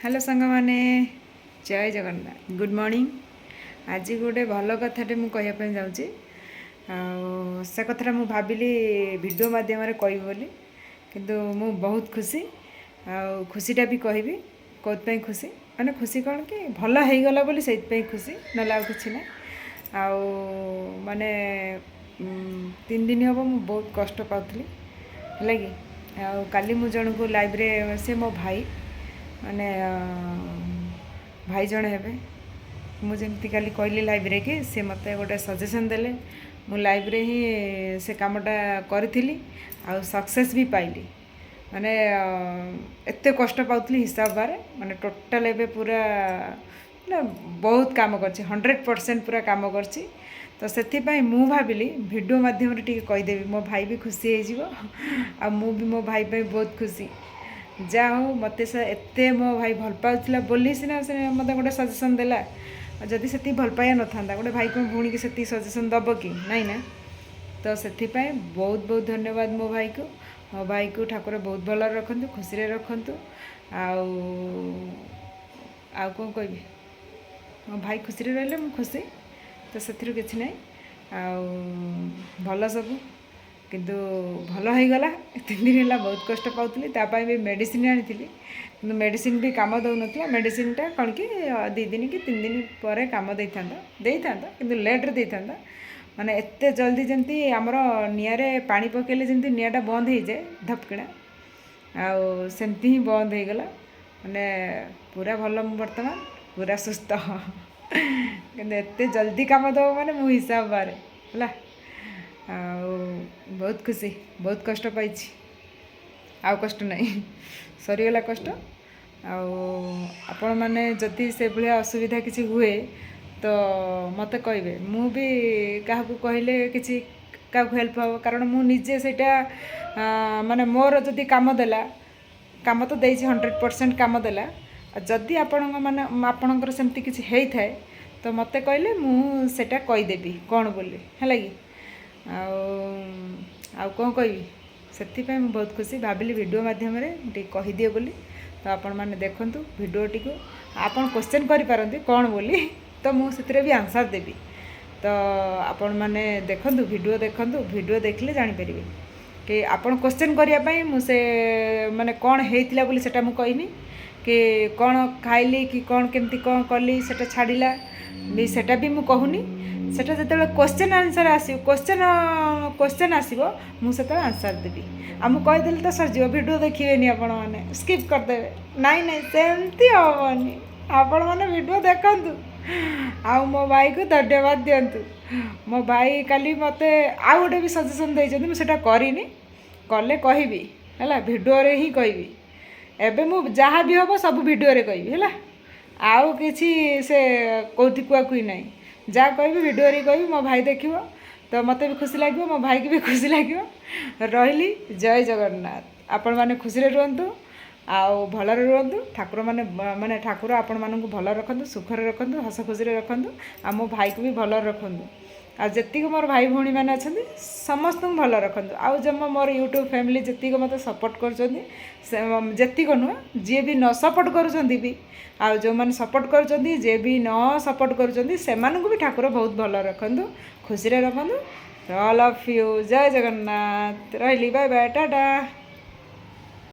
Hello सांग माने जय जगन्नाथ गुड मॉर्निंग। आज गोटे भल कथाटे मुझे कहवाई जाऊँगी से कथा मुझे भाविली वीडियो मध्यम कह बोली किंतु मु बहुत खुशी खुशीटा भी कहबी कौन खुशी माने खुशी कौन कि भल हो गला बोली से खुशी ना आ कि ना माने 3 दिन हम मु बहुत कष्ट पाउली है कि काली मु जन को लाइव से मो भाई माने भाई जन हे मुझे काली कहली लाइव रे कि से मत गोटे सजेसन देले मु लाइव रे ही से कामटा करी आ सक्सेस भी पाइली माने एते कष्ट पाउली हिसाब बारे माने टोटल एबे पूरा ना बहुत काम करछि 100% पूरा काम करछि। तो से मु भाविली वीडियो माध्यम रे कहीदेवी मो भाई भी खुशी हो आ मु भी मो भाई पे बहुत खुशी जा हो मत से एते मो भाई भल पाउला बोली सीना से मत गोटे सजेसन देला जदि से भल पाया न था गोटे भाई को भूणी की से सजेसन दब कि नाई ना। तो से बहुत बहुत धन्यवाद मो भाई को ठाकुर बहुत भल रखु खुशी रखु आ कौन कहबी मो भाई खुशी रही मु खुशी तो से कि ना भल सब किंतु भल हो गला 3 दिन है बहुत कष्ट पाउली तापाई भी मेडिसिन आनी कि मेडिसिन भी काम दौ ना मेडिसिनटा कौन कि 2 दिन कि 3 दिन पर काम दे था कि लेट्रे दे था माने एते जल्दी जमती आमर निआरे पानी पकेले जमती निआटा बंद हो जाए धपकिना आमती ही बंद हो गला माने पूरा भल बर्तमान पूरा सुस्थ कि जल्दी काम दब माने मु हिसाब बारे है बहुत खुशी बहुत कष्ट पाई आउ कष्ट नहीं सरीगला कष्ट आपण मैंने जदि से भाया असुविधा किसी हुए तो मत कहे मु भी क्या कहले किसी क्या हेल्प हो कारण मु निजे सेटा माने मोर जदि काम देला काम तो देछि 100% काम देला जदि आपण माने आपणकर सेमती किसी हेई थाए तो मत कहले मु सेटा कहीदेवी कौन बोली है कि आउ कौन कहबी से बहुत खुशी भाविली वीडियो माध्यम कहीदिए बोली। तो आपण मैंने देखूँ वीडियो टी आपन क्वेश्चन करें कौन बोली तो मुझे भी आंसर देवी। तो आपण मैंने देखूँ वीडियो देखले जापर कि आपन क्वेश्चन करने मुझे माने कौन होता बोली सेटा मु कहनी कि कौन खाइली कि कौन केमती कौन कली सेटा छाड़िला भी सेटा भी मु कहूनी सेटा जो क्वेश्चन आंसर आसो क्वेश्चन आसो मुझे आंसर देवी आ मु कहीदेली तो सरजीव वीडियो देखिए आपण मैंने स्किप करदे नाई नाई सेमती हेनी आपण मैंने वीडियो देखु आ मो भाई को धन्यवाद दिंतु मो भाई काली मते आउ गोटे भी सजेसन देइछथि मु सेटा करिनी कले कहबी है वीडियो रे ही कहबी एबे मु जहाँ भी हम सब वीडियो रे कहबी है आउ किसी से कौथी कुआकुई नहीं जहाँ कहबी वीडियो रे कहबी मो भाई देखियो तो मत भी खुशी लगे मो भाई की भी खुशी लगे रही जय जगन्नाथ आपण मैंने खुशी रुहतु आउ भलरे रुहतु ठाकुर माने माने ठाकुर आपण मानकु भल रखु सुखरे रखु हस खुशी रखु आ मो भाई को भी भल रखु आ जी मोर भाई भौणी मैंने अच्छा समस्त भल रखु आउ जब मोर यूट्यूब फैमिली जी मत सपोर्ट करती नुह जी भी न सपोर्ट कर आउ जो मैंने सपोर्ट कर भी न सपोर्ट कर भी ठाकुर बहुत भल रखु खुशी रखु ऑल ऑफ यू जय जगन्नाथ रही बाय बाय टाटा।